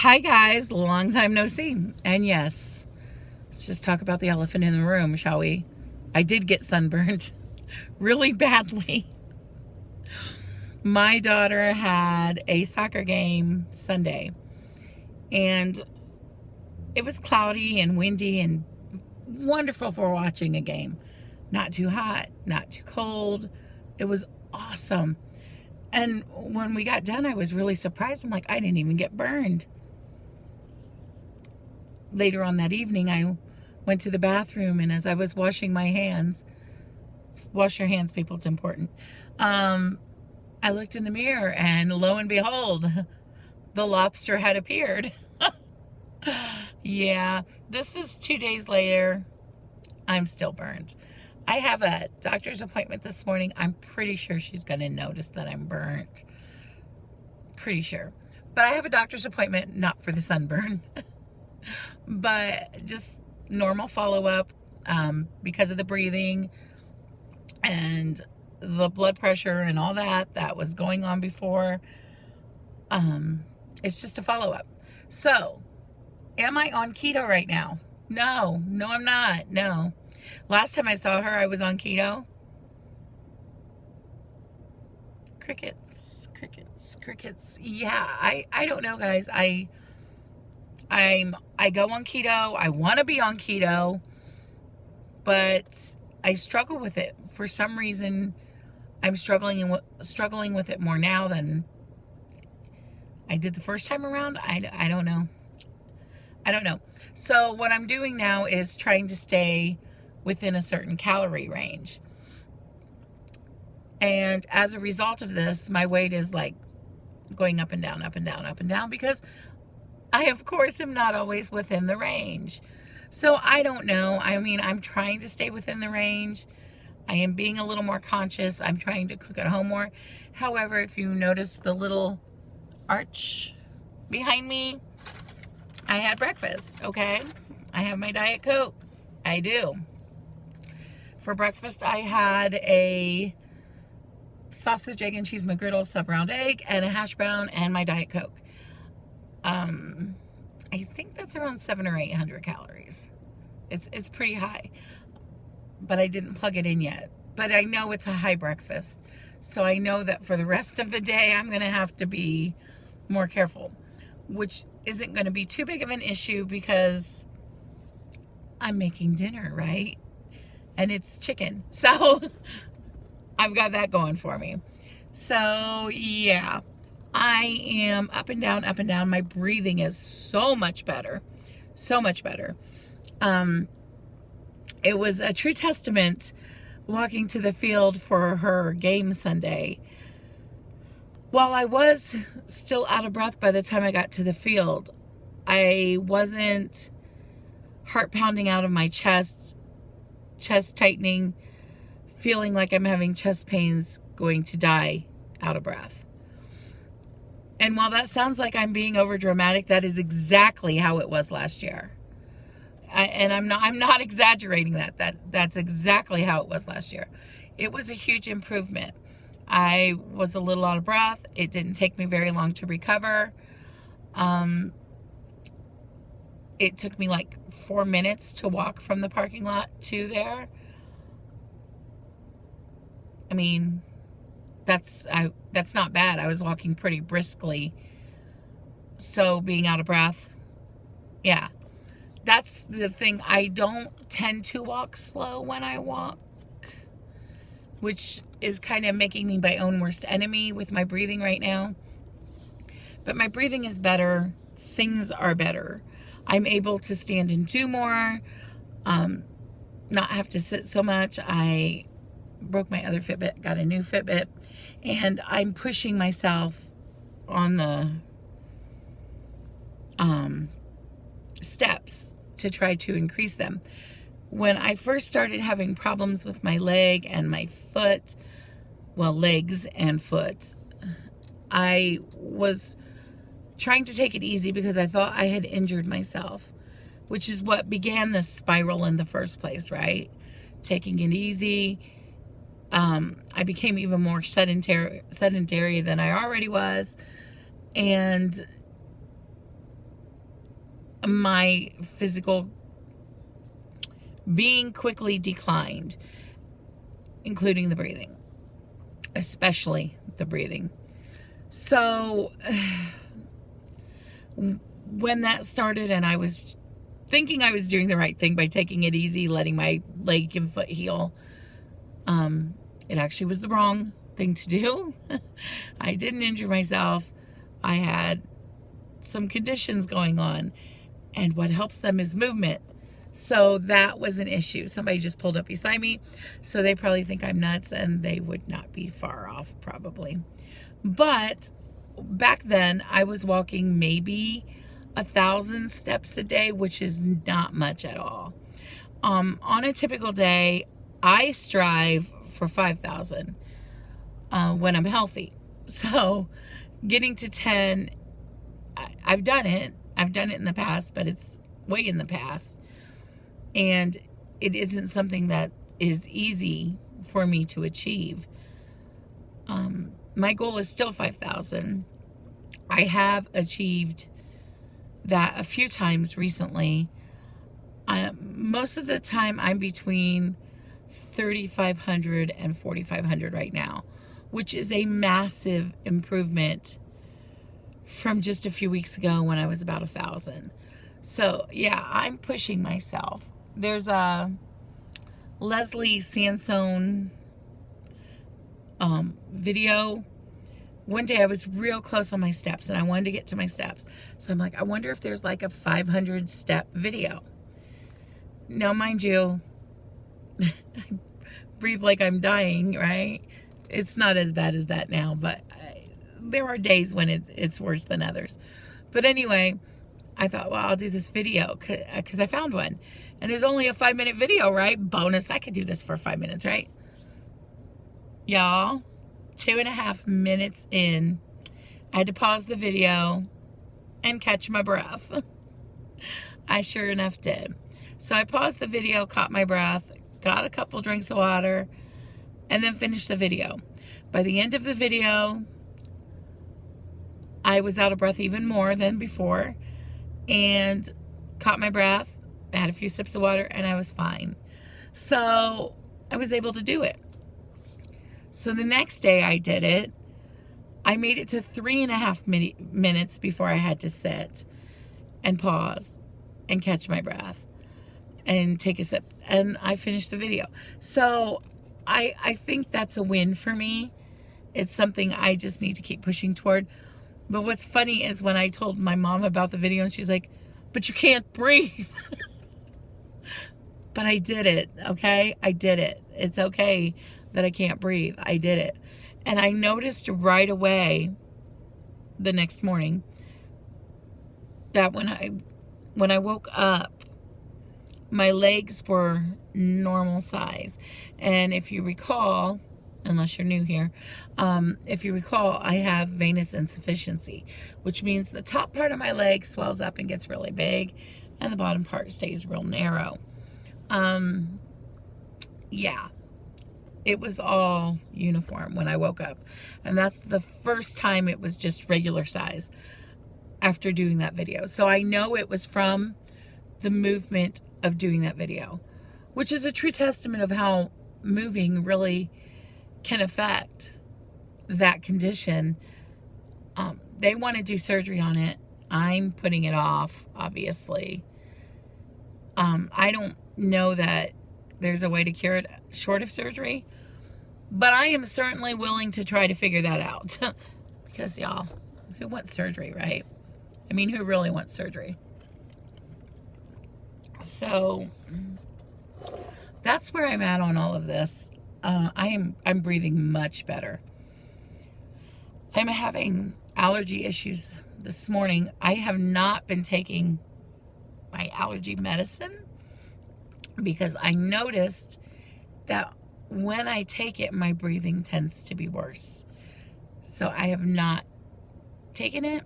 Hi guys, long time no see. And yes, let's just talk about the elephant in the room, shall we? I did get sunburned really badly. My daughter had a soccer game Sunday, and it was cloudy and windy and wonderful for watching a game. Not too hot, not too cold. It was awesome. And when we got done, I was really surprised. I'm like, I didn't even get burned. Later on that evening, I went to the bathroom, and as I was washing my hands, wash your hands, people, it's important. I looked in the mirror, and lo and behold, the lobster had appeared. Yeah, this is 2 days later. I'm still burned. I have a doctor's appointment this morning. I'm pretty sure she's going to notice that I'm burnt. Pretty sure. But I have a doctor's appointment, not for the sunburn, but just normal follow-up because of the breathing and the blood pressure and all that was going on before. It's just a follow-up. So, am I on keto right now? No, I'm not. No. Last time I saw her, I was on keto. Crickets. Yeah, I don't know, guys. I go on keto. I want to be on keto, but I struggle with it. For some reason, I'm struggling with it more now than I did the first time around. I don't know. So what I'm doing now is trying to stay within a certain calorie range. And as a result of this, my weight is like going up and down, because I, of course, am not always within the range. So I don't know. I mean, I'm trying to stay within the range. I am being a little more conscious. I'm trying to cook at home more. However, if you notice the little arch behind me, I had breakfast, okay? I have my Diet Coke. I do. For breakfast, I had a sausage, egg, and cheese McGriddle sub-round egg and a hash brown and my Diet Coke. I think that's around 700 or 800 calories. It's pretty high, but I didn't plug it in yet. But I know it's a high breakfast, so I know that for the rest of the day, I'm going to have to be more careful, which isn't going to be too big of an issue because I'm making dinner, right? And it's chicken. So I've got that going for me. So yeah, I am up and down. My breathing is so much better. It was a true testament walking to the field for her game Sunday. While I was still out of breath by the time I got to the field, I wasn't heart pounding out of my chest tightening, feeling like I'm having chest pains, going to die out of breath. And while that sounds like I'm being over dramatic, that is exactly how it was last year. I'm not exaggerating that's exactly how it was last year. It was a huge improvement. I was a little out of breath. It didn't take me very long to recover. It took me like 4 minutes to walk from the parking lot to there. I mean, that's not bad. I was walking pretty briskly. So being out of breath, yeah. That's the thing. I don't tend to walk slow when I walk, which is kind of making me my own worst enemy with my breathing right now. But my breathing is better. Things are better. I'm able to stand and do more, not have to sit so much. I broke my other Fitbit, got a new Fitbit, and I'm pushing myself on the steps to try to increase them. When I first started having problems with my leg and my foot, well, legs and foot, I was trying to take it easy because I thought I had injured myself, which is what began this spiral in the first place, right? Taking it easy. I became even more sedentary than I already was. And my physical being quickly declined, including the breathing, especially the breathing. So when that started, and I was thinking I was doing the right thing by taking it easy, letting my leg and foot heal, it actually was the wrong thing to do. I didn't injure myself. I had some conditions going on, and what helps them is movement. So that was an issue. Somebody just pulled up beside me, so they probably think I'm nuts, and they would not be far off probably. But back then I was walking maybe 1,000 steps a day, which is not much at all. On a typical day, I strive for 5,000 when I'm healthy. So getting to 10, I've done it. I've done it in the past, but it's way in the past. And it isn't something that is easy for me to achieve. My goal is still 5,000. I have achieved that a few times recently. Most of the time I'm between 3,500 and 4,500 right now, which is a massive improvement from just a few weeks ago when I was about 1,000. So yeah, I'm pushing myself. There's a Leslie Sansone video. One day I was real close on my steps, and I wanted to get to my steps. So I'm like, I wonder if there's like a 500 step video. Now, mind you, I breathe like I'm dying, right? It's not as bad as that now, but there are days when it's worse than others. But anyway, I thought, well, I'll do this video because I found one. And it's only a 5-minute video, right? Bonus, I could do this for 5 minutes, right? Y'all, 2.5 minutes in, I had to pause the video and catch my breath. I sure enough did. So I paused the video, caught my breath, got a couple drinks of water, and then finished the video. By the end of the video, I was out of breath even more than before, and caught my breath, had a few sips of water, and I was fine. So I was able to do it. So the next day I did it. I made it to 3.5 minutes before I had to sit and pause and catch my breath and take a sip, and I finished the video. So I think that's a win for me. It's something I just need to keep pushing toward. But what's funny is when I told my mom about the video, and she's like, but you can't breathe. But I did it, okay? I did it. It's okay that I can't breathe. I did it. And I noticed right away the next morning that when I woke up, my legs were normal size. And if you recall, unless you're new here, if you recall, I have venous insufficiency, which means the top part of my leg swells up and gets really big, and the bottom part stays real narrow. Yeah, it was all uniform when I woke up. And that's the first time it was just regular size after doing that video. So I know it was from the movement of doing that video, which is a true testament of how moving really can affect that condition. They want to do surgery on it. I'm putting it off, obviously. I don't know that there's a way to cure it short of surgery, but I am certainly willing to try to figure that out. Because y'all, who wants surgery, right? I mean, who really wants surgery? So that's where I'm at on all of this. I'm breathing much better. I'm having allergy issues this morning. I have not been taking my allergy medicine because I noticed that when I take it, my breathing tends to be worse. So I have not taken it,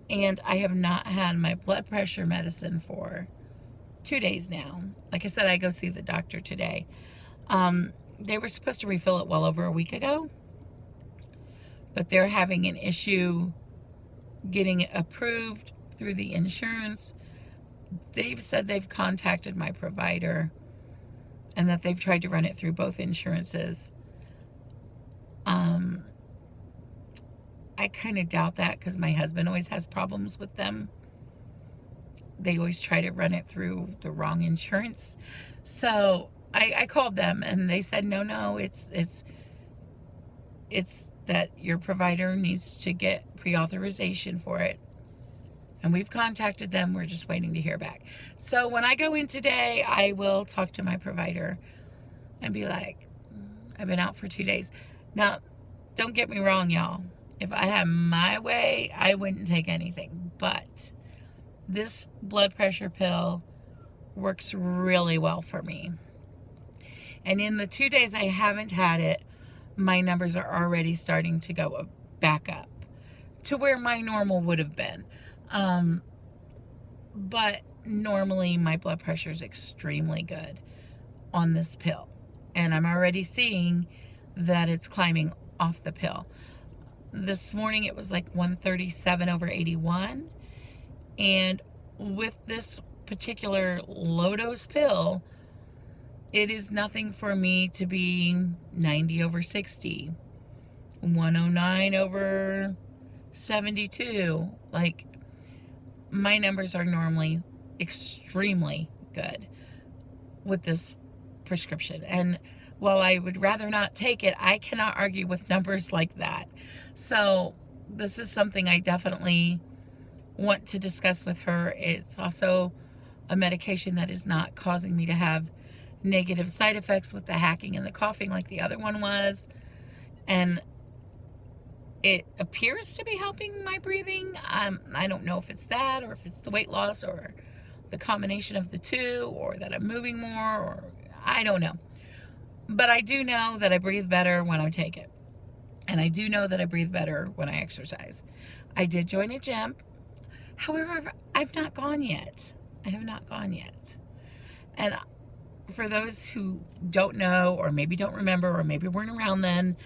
and I have not had my blood pressure medicine for 2 days now. Like I said, I go see the doctor today. They were supposed to refill it well over a week ago, but they're having an issue getting it approved through the insurance. They've said they've contacted my provider and that they've tried to run it through both insurances. I kind of doubt that because my husband always has problems with them. They always try to run it through the wrong insurance. So I called them and they said, no, it's that your provider needs to get pre-authorization for it. And we've contacted them. We're just waiting to hear back. So when I go in today, I will talk to my provider and be like, I've been out for 2 days. Now, don't get me wrong, y'all. If I had my way, I wouldn't take anything. But this blood pressure pill works really well for me. And in the 2 days I haven't had it, my numbers are already starting to go back up to where my normal would have been. But normally my blood pressure is extremely good on this pill. And I'm already seeing that it's climbing off the pill. This morning it was like 137/81. And with this particular low-dose pill, it is nothing for me to be 90/60, 109/72. Like, my numbers are normally extremely good with this prescription. And while I would rather not take it, I cannot argue with numbers like that. So this is something I definitely want to discuss with her. It's also a medication that is not causing me to have negative side effects with the hacking and the coughing like the other one was. And it appears to be helping my breathing. I don't know if it's that or if it's the weight loss or the combination of the two, or that I'm moving more, or I don't know. But I do know that I breathe better when I take it. And I do know that I breathe better when I exercise. I did join a gym. However, I've not gone yet. I have not gone yet. And for those who don't know, or maybe don't remember, or maybe weren't around then,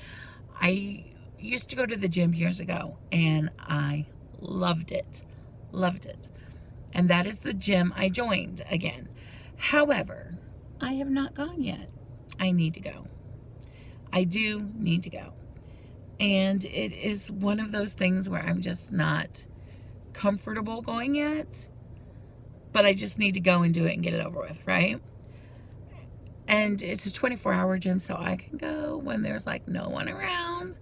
I used to go to the gym years ago, and I loved it. Loved it. And that is the gym I joined again. However, I have not gone yet. I need to go. I do need to go. And it is one of those things where I'm just not comfortable going yet, but I just need to go and do it and get it over with, right? And it's a 24-hour gym, so I can go when there's like no one around,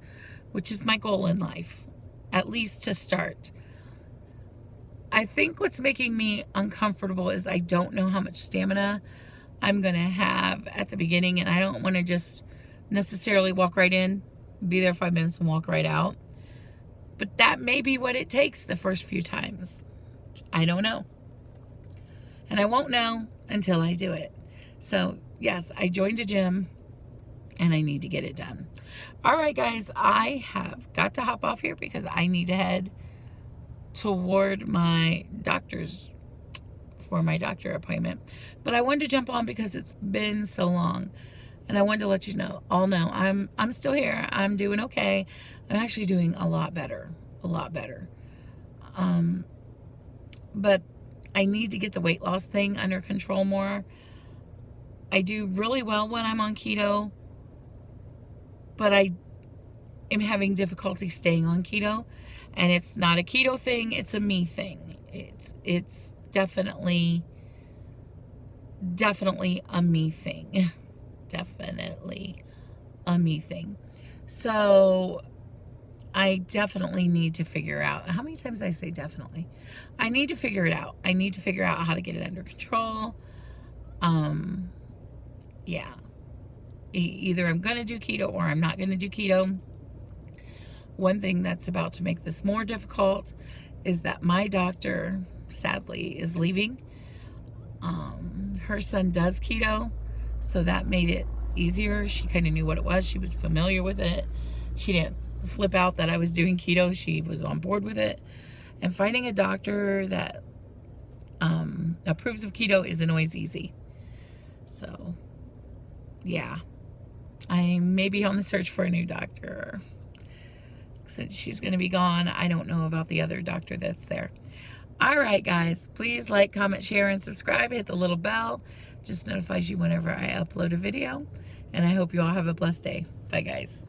which is my goal in life, at least to start. I think what's making me uncomfortable is I don't know how much stamina I'm going to have at the beginning, and I don't want to just necessarily walk right in, be there 5 minutes and walk right out. But that may be what it takes the first few times. I don't know. And I won't know until I do it. So, yes, I joined a gym and I need to get it done. All right, guys, I have got to hop off here because I need to head toward my doctor's for my doctor appointment. But I wanted to jump on because it's been so long. And I wanted to let you know, all know, I'm still here. I'm doing okay. I'm actually doing a lot better. A lot better. But I need to get the weight loss thing under control more. I do really well when I'm on keto, but I am having difficulty staying on keto. And it's not a keto thing, it's a me thing. It's definitely a me thing. Definitely a me thing. So I definitely need to figure out, how many times I say definitely? I need to figure it out. I need to figure out how to get it under control. Yeah. Either I'm going to do keto or I'm not going to do keto. One thing that's about to make this more difficult is that my doctor, sadly, is leaving. Her son does keto, so that made it easier. She kind of knew what it was. She was familiar with it. She didn't flip out that I was doing keto. She was on board with it. And finding a doctor that approves of keto isn't always easy. So, yeah. I may be on the search for a new doctor. Since she's going to be gone, I don't know about the other doctor that's there. All right, guys, please like, comment, share, and subscribe. Hit the little bell. Just notifies you whenever I upload a video. And I hope you all have a blessed day. Bye, guys.